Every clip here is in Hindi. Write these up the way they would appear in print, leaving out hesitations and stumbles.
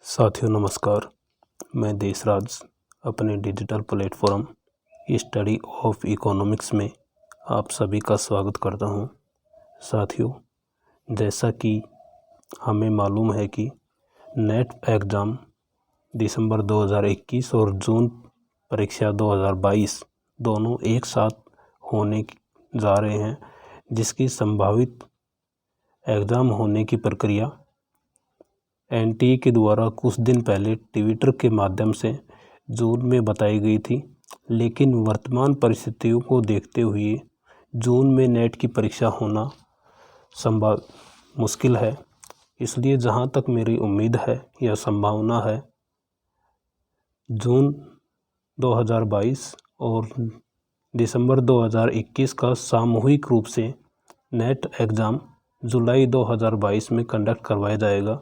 साथियों नमस्कार। मैं देशराज अपने digital platform study of economics में आप सभी का स्वागत करता हूं। साथियों, जैसा कि हमें मालूम है कि नेट एग्ज़ाम दिसंबर 2021 और जून परीक्षा 2022 दोनों एक साथ होने जा रहे हैं, जिसकी संभावित एग्ज़ाम होने की प्रक्रिया एनटीए के द्वारा कुछ दिन पहले ट्विटर के माध्यम से जून में बताई गई थी, लेकिन वर्तमान परिस्थितियों को देखते हुए जून में नेट की परीक्षा होना मुश्किल है। इसलिए जहां तक मेरी उम्मीद है या संभावना है, जून 2022 और दिसंबर 2021 का सामूहिक रूप से नेट एग्ज़ाम जुलाई 2022 में कंडक्ट करवाया जाएगा,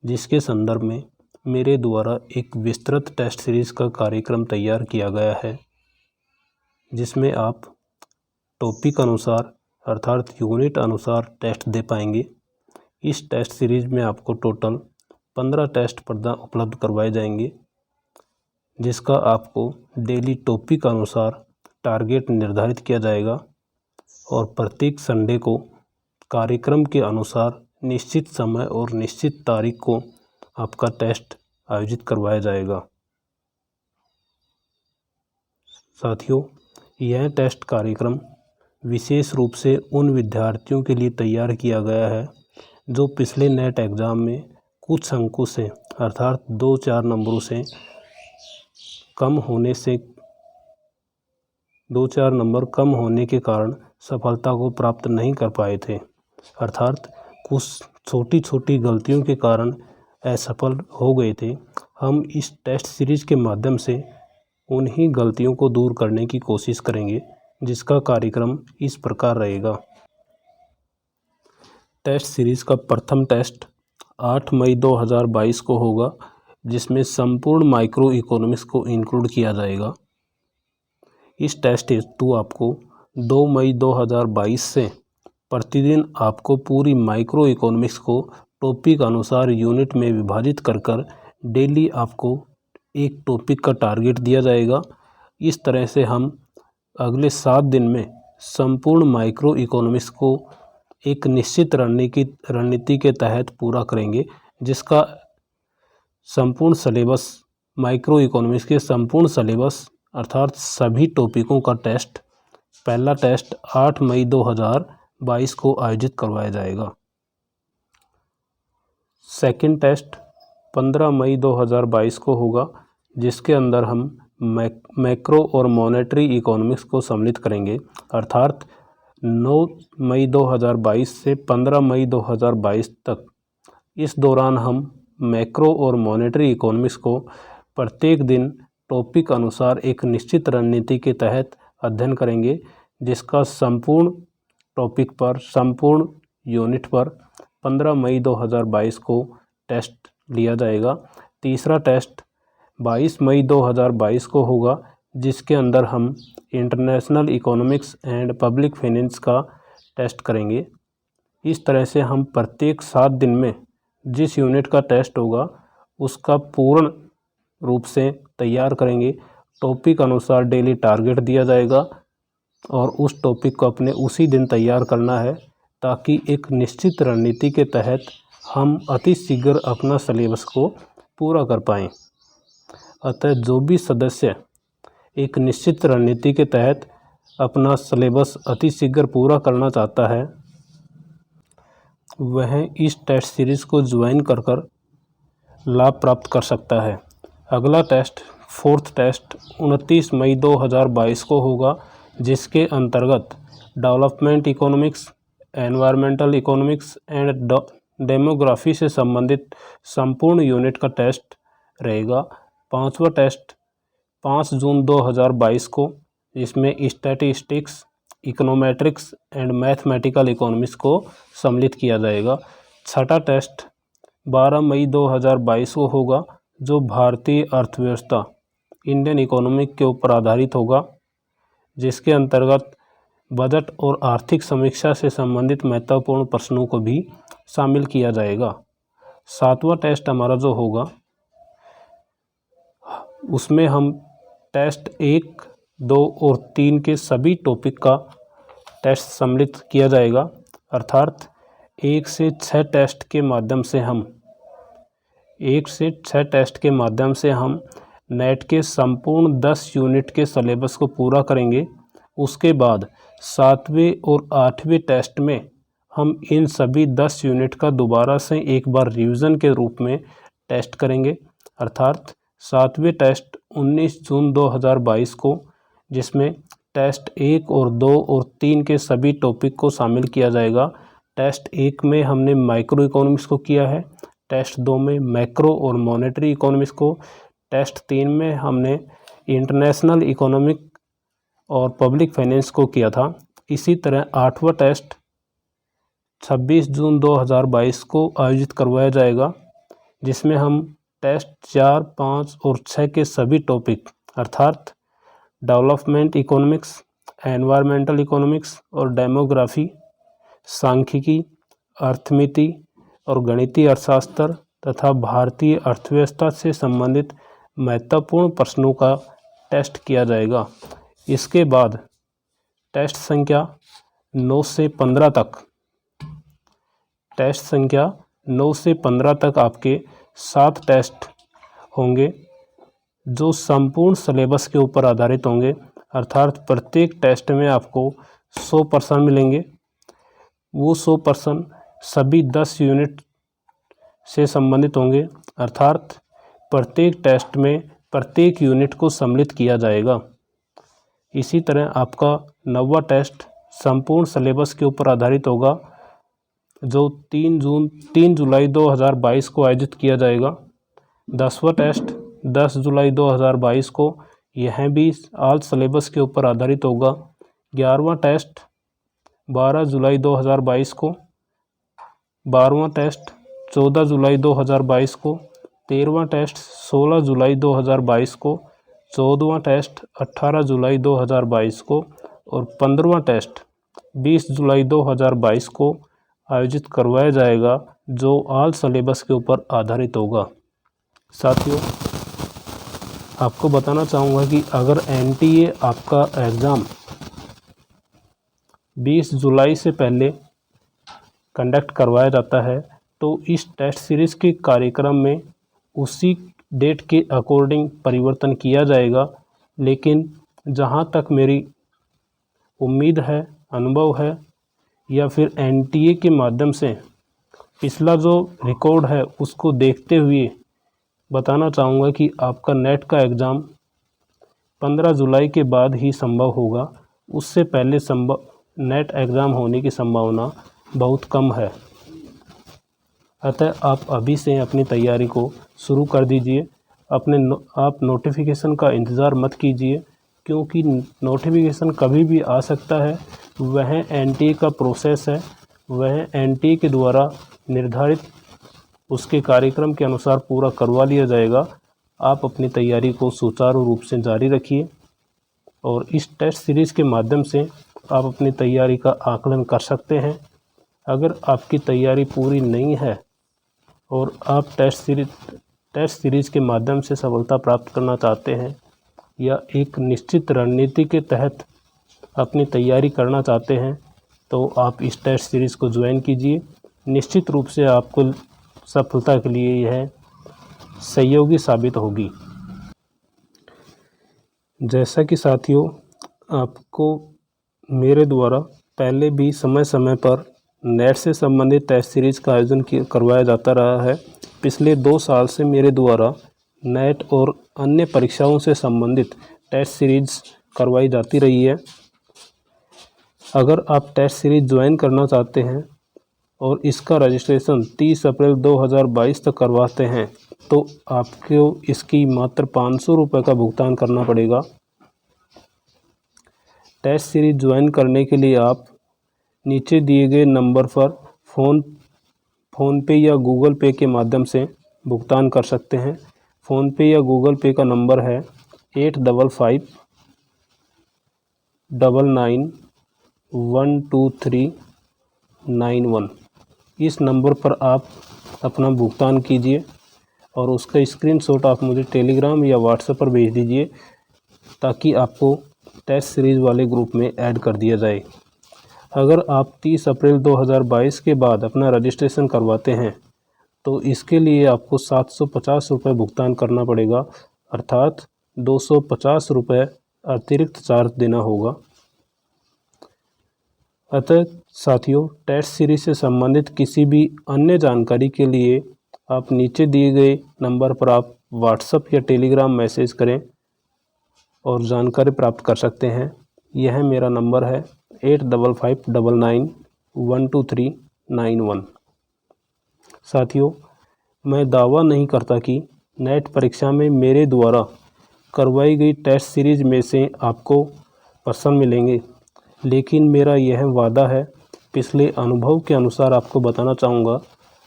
जिसके संदर्भ में मेरे द्वारा एक विस्तृत टेस्ट सीरीज़ का कार्यक्रम तैयार किया गया है, जिसमें आप टॉपिक अनुसार अर्थात यूनिट अनुसार टेस्ट दे पाएंगे। इस टेस्ट सीरीज़ में आपको टोटल 15 टेस्ट उपलब्ध करवाए जाएंगे, जिसका आपको डेली टॉपिक अनुसार टारगेट निर्धारित किया जाएगा और प्रत्येक संडे को कार्यक्रम के अनुसार निश्चित समय और निश्चित तारीख को आपका टेस्ट आयोजित करवाया जाएगा। साथियों, यह टेस्ट कार्यक्रम विशेष रूप से उन विद्यार्थियों के लिए तैयार किया गया है जो पिछले नेट एग्ज़ाम में कुछ अंकों से अर्थात 2-4 नंबरों से कम होने से 2-4 नंबर कम होने के कारण सफलता को प्राप्त नहीं कर पाए थे, अर्थात कुछ छोटी छोटी गलतियों के कारण असफल हो गए थे। हम इस टेस्ट सीरीज़ के माध्यम से उन्हीं गलतियों को दूर करने की कोशिश करेंगे, जिसका कार्यक्रम इस प्रकार रहेगा। टेस्ट सीरीज़ का प्रथम टेस्ट 8 मई 2022 को होगा, जिसमें संपूर्ण माइक्रो इकोनॉमिक्स को इंक्लूड किया जाएगा। इस टेस्ट हेतु आपको 2 मई 2022 से प्रतिदिन आपको पूरी माइक्रो इकोनॉमिक्स को टॉपिक अनुसार यूनिट में विभाजित कर डेली आपको एक टॉपिक का टारगेट दिया जाएगा। इस तरह से हम अगले 7 दिन में संपूर्ण माइक्रो इकोनॉमिक्स को एक निश्चित रणनीति के तहत पूरा करेंगे, जिसका संपूर्ण सिलेबस माइक्रो इकोनॉमिक्स के संपूर्ण सिलेबस अर्थात सभी टॉपिकों का टेस्ट पहला टेस्ट 8 मई 2022 को आयोजित करवाया जाएगा। सेकंड टेस्ट 15 मई 2022 को होगा, जिसके अंदर हम मैक्रो और मॉनेटरी इकोनॉमिक्स को सम्मिलित करेंगे, अर्थात 9 मई 2022 से 15 मई 2022 तक। इस दौरान हम मैक्रो और मॉनेटरी इकोनॉमिक्स को प्रत्येक दिन टॉपिक अनुसार एक निश्चित रणनीति के तहत अध्ययन करेंगे, जिसका संपूर्ण टॉपिक पर संपूर्ण यूनिट पर 15 मई 2022 को टेस्ट लिया जाएगा। तीसरा टेस्ट 22 मई 2022 को होगा, जिसके अंदर हम international economics and public finance का टेस्ट करेंगे। इस तरह से हम प्रत्येक 7 दिन में जिस यूनिट का टेस्ट होगा उसका पूर्ण रूप से तैयार करेंगे। टॉपिक अनुसार डेली टारगेट दिया जाएगा और उस टॉपिक को अपने उसी दिन तैयार करना है, ताकि एक निश्चित रणनीति के तहत हम अति शीघ्र अपना सिलेबस को पूरा कर पाएँ। अतः जो भी सदस्य एक निश्चित रणनीति के तहत अपना सिलेबस अति शीघ्र पूरा करना चाहता है, वह इस टेस्ट सीरीज़ को ज्वाइन कर लाभ प्राप्त कर सकता है। अगला टेस्ट फोर्थ टेस्ट 29 मई 2022 को होगा, जिसके अंतर्गत development economics, environmental economics and demography से संबंधित संपूर्ण यूनिट का टेस्ट रहेगा। पांचवा टेस्ट 5 जून 2022 को, इसमें statistics, econometrics and mathematical economics को सम्मिलित किया जाएगा। छठा टेस्ट 12 मई 2022 को होगा, जो भारतीय अर्थव्यवस्था इंडियन इकोनॉमिक के ऊपर आधारित होगा, जिसके अंतर्गत बजट और आर्थिक समीक्षा से संबंधित महत्वपूर्ण प्रश्नों को भी शामिल किया जाएगा। 7वां टेस्ट हमारा जो होगा उसमें हम टेस्ट 1, 2 और 3 के सभी टॉपिक का टेस्ट सम्मिलित किया जाएगा। अर्थात 1 से 6 टेस्ट के माध्यम से हम नेट के संपूर्ण 10 यूनिट के सिलेबस को पूरा करेंगे। उसके बाद 7वें और 8वें टेस्ट में हम इन सभी 10 यूनिट का दोबारा से एक बार रिवीजन के रूप में टेस्ट करेंगे। अर्थात 7वें टेस्ट 19 जून 2022 को, जिसमें टेस्ट 1 और 2 और 3 के सभी टॉपिक को शामिल किया जाएगा। टेस्ट 1 में हमने माइक्रो इकोनॉमिक्स को किया है, टेस्ट 2 में मैक्रो और मॉनेटरी इकोनॉमिक्स को, टेस्ट 3 में हमने इंटरनेशनल इकोनॉमिक और पब्लिक फाइनेंस को किया था। इसी तरह 8वां टेस्ट 26 जून 2022 को आयोजित करवाया जाएगा, जिसमें हम टेस्ट 4, 5 और 6 के सभी टॉपिक अर्थात डेवलपमेंट इकोनॉमिक्स, एनवायरमेंटल इकोनॉमिक्स और डेमोग्राफी, सांख्यिकी, अर्थमिति और गणितीय अर्थशास्त्र तथा भारतीय अर्थव्यवस्था से संबंधित महत्वपूर्ण प्रश्नों का टेस्ट किया जाएगा। इसके बाद टेस्ट संख्या 9 से 15 तक आपके 7 टेस्ट होंगे, जो संपूर्ण सिलेबस के ऊपर आधारित होंगे। अर्थात प्रत्येक टेस्ट में आपको 100 प्रश्न मिलेंगे। वो 100 प्रश्न सभी 10 यूनिट से संबंधित होंगे। अर्थात प्रत्येक टेस्ट में प्रत्येक यूनिट को सम्मिलित किया जाएगा। इसी तरह आपका 9वां टेस्ट संपूर्ण सिलेबस के ऊपर आधारित होगा, जो 3 जुलाई 2022 को आयोजित किया जाएगा। 10वां टेस्ट 10 जुलाई 2022 को, यह भी ऑल सिलेबस के ऊपर आधारित होगा। 11वां टेस्ट 12 जुलाई 2022 को, 12वां टेस्ट 14 जुलाई 2022 को, 13वां टेस्ट 16 जुलाई 2022 को, 14वां टेस्ट 18 जुलाई 2022 को और 15वां टेस्ट 20 जुलाई 2022 को आयोजित करवाया जाएगा, जो ऑल सिलेबस के ऊपर आधारित होगा। साथियों, आपको बताना चाहूँगा कि अगर एनटीए आपका एग्ज़ाम 20 जुलाई से पहले कंडक्ट करवाया जाता है, तो इस टेस्ट सीरीज़ के कार्यक्रम में उसी डेट के अकॉर्डिंग परिवर्तन किया जाएगा। लेकिन जहाँ तक मेरी उम्मीद है, अनुभव है, या फिर एनटीए के माध्यम से पिछला जो रिकॉर्ड है उसको देखते हुए बताना चाहूँगा कि आपका नेट का एग्ज़ाम 15 जुलाई के बाद ही संभव होगा। उससे पहले नेट एग्ज़ाम होने की संभावना बहुत कम है। अतः आप अभी से अपनी तैयारी को शुरू कर दीजिए। आप नोटिफिकेशन का इंतज़ार मत कीजिए, क्योंकि नोटिफिकेशन कभी भी आ सकता है। वह एनटीए का प्रोसेस है, वह एनटीए के द्वारा निर्धारित उसके कार्यक्रम के अनुसार पूरा करवा लिया जाएगा। आप अपनी तैयारी को सुचारू रूप से जारी रखिए और इस टेस्ट सीरीज़ के माध्यम से आप अपनी तैयारी का आकलन कर सकते हैं। अगर आपकी तैयारी पूरी नहीं है और आप टेस्ट सीरीज़ के माध्यम से सफलता प्राप्त करना चाहते हैं या एक निश्चित रणनीति के तहत अपनी तैयारी करना चाहते हैं, तो आप इस टेस्ट सीरीज़ को ज्वाइन कीजिए। निश्चित रूप से आपको सफलता के लिए यह सहयोगी साबित होगी। जैसा कि साथियों, आपको मेरे द्वारा पहले भी समय समय पर नेट से संबंधित टेस्ट सीरीज़ का आयोजन करवाया जाता रहा है। पिछले 2 साल से मेरे द्वारा नेट और अन्य परीक्षाओं से संबंधित टेस्ट सीरीज़ करवाई जाती रही है। अगर आप टेस्ट सीरीज़ ज्वाइन करना चाहते हैं और इसका रजिस्ट्रेशन 30 अप्रैल 2022 तक करवाते हैं, तो आपको इसकी मात्र 500 रुपये का भुगतान करना पड़ेगा। टेस्ट सीरीज़ ज्वाइन करने के लिए आप नीचे दिए गए नंबर पर फ़ोनपे या गूगल पे के माध्यम से भुगतान कर सकते हैं। फ़ोनपे या गूगल पे का नंबर है 8559912391। इस नंबर पर आप अपना भुगतान कीजिए और उसका स्क्रीनशॉट आप मुझे टेलीग्राम या व्हाट्सएप पर भेज दीजिए ताकि आपको टेस्ट सीरीज़ वाले ग्रुप में ऐड कर दिया जाए। अगर आप 30 अप्रैल 2022 के बाद अपना रजिस्ट्रेशन करवाते हैं तो इसके लिए आपको 750 रुपये भुगतान करना पड़ेगा, अर्थात 250 रुपये अतिरिक्त चार्ज देना होगा। अतः साथियों, टेस्ट सीरीज से संबंधित किसी भी अन्य जानकारी के लिए आप नीचे दिए गए नंबर पर आप व्हाट्सएप या टेलीग्राम मैसेज करें और जानकारी प्राप्त कर सकते हैं। यह मेरा नंबर है 8559912391। साथियों, मैं दावा नहीं करता कि नेट परीक्षा में मेरे द्वारा करवाई गई टेस्ट सीरीज में से आपको प्रश्न मिलेंगे, लेकिन मेरा यह वादा है, पिछले अनुभव के अनुसार आपको बताना चाहूँगा,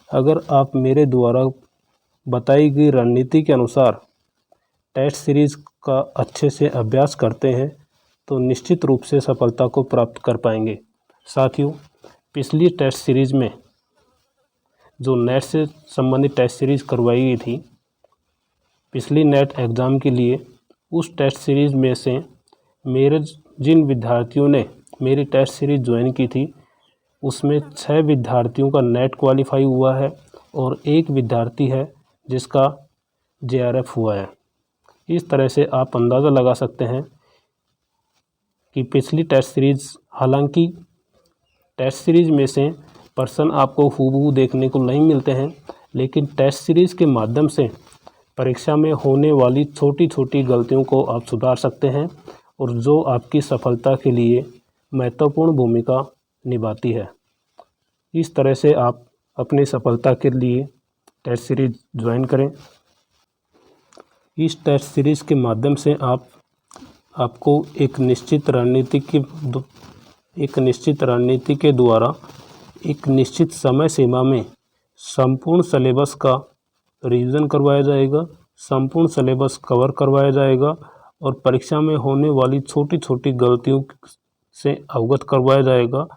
अगर आप मेरे द्वारा बताई गई रणनीति के अनुसार टेस्ट सीरीज़ का अच्छे से अभ्यास करते हैं तो निश्चित रूप से सफलता को प्राप्त कर पाएंगे। साथियों, पिछली टेस्ट सीरीज़ में जो नेट से संबंधित टेस्ट सीरीज़ करवाई गई थी पिछली नेट एग्ज़ाम के लिए, उस टेस्ट सीरीज़ में से मेरे जिन विद्यार्थियों ने मेरी टेस्ट सीरीज़ ज्वाइन की थी उसमें 6 विद्यार्थियों का नेट क्वालिफाई हुआ है और 1 विद्यार्थी है जिसका JRF हुआ है। इस तरह से आप अंदाज़ा लगा सकते हैं कि पिछली टेस्ट सीरीज़, हालांकि टेस्ट सीरीज़ में से प्रश्न आपको हूबहू देखने को नहीं मिलते हैं, लेकिन टेस्ट सीरीज़ के माध्यम से परीक्षा में होने वाली छोटी छोटी गलतियों को आप सुधार सकते हैं और जो आपकी सफलता के लिए महत्वपूर्ण भूमिका निभाती है। इस तरह से आप अपनी सफलता के लिए टेस्ट सीरीज़ ज्वाइन करें। इस टेस्ट सीरीज़ के माध्यम से आपको एक निश्चित रणनीति के द्वारा एक निश्चित समय सीमा में संपूर्ण सिलेबस का रिवीजन करवाया जाएगा, संपूर्ण सिलेबस कवर करवाया जाएगा और परीक्षा में होने वाली छोटी छोटी गलतियों से अवगत करवाया जाएगा।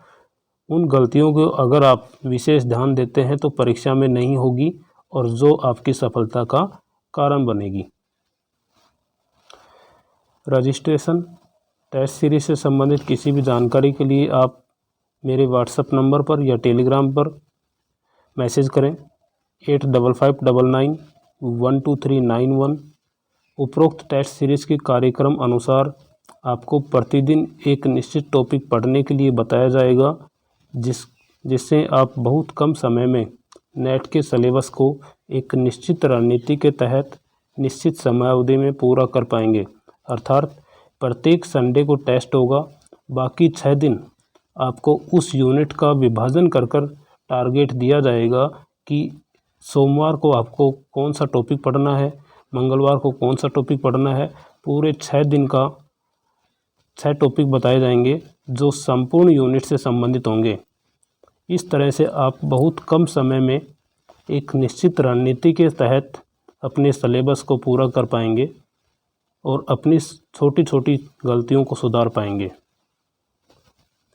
उन गलतियों को अगर आप विशेष ध्यान देते हैं तो परीक्षा में नहीं होगी और जो आपकी सफलता का कारण बनेगी। रजिस्ट्रेशन टेस्ट सीरीज से संबंधित किसी भी जानकारी के लिए आप मेरे व्हाट्सएप नंबर पर या टेलीग्राम पर मैसेज करें 8559912391। उपरोक्त टेस्ट सीरीज़ के कार्यक्रम अनुसार आपको प्रतिदिन एक निश्चित टॉपिक पढ़ने के लिए बताया जाएगा, जिससे आप बहुत कम समय में नेट के सिलेबस को एक निश्चित रणनीति के तहत निश्चित समयावधि में पूरा कर पाएंगे। अर्थात प्रत्येक संडे को टेस्ट होगा, बाकी 6 दिन आपको उस यूनिट का विभाजन कर टारगेट दिया जाएगा कि सोमवार को आपको कौन सा टॉपिक पढ़ना है, मंगलवार को कौन सा टॉपिक पढ़ना है। पूरे 6 दिन का 6 टॉपिक बताए जाएंगे जो संपूर्ण यूनिट से संबंधित होंगे। इस तरह से आप बहुत कम समय में एक निश्चित रणनीति के तहत अपने सिलेबस को पूरा कर पाएंगे और अपनी छोटी छोटी गलतियों को सुधार पाएंगे।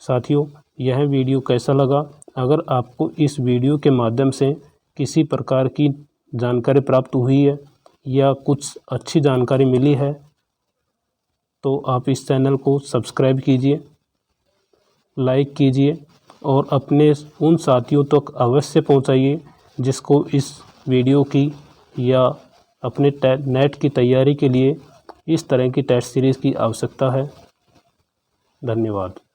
साथियों, यह वीडियो कैसा लगा? अगर आपको इस वीडियो के माध्यम से किसी प्रकार की जानकारी प्राप्त हुई है या कुछ अच्छी जानकारी मिली है तो आप इस चैनल को सब्सक्राइब कीजिए, लाइक कीजिए और अपने उन साथियों तक अवश्य पहुंचाइए जिसको इस वीडियो की या अपने नेट की तैयारी के लिए इस तरह की टेस्ट सीरीज़ की आवश्यकता है। धन्यवाद।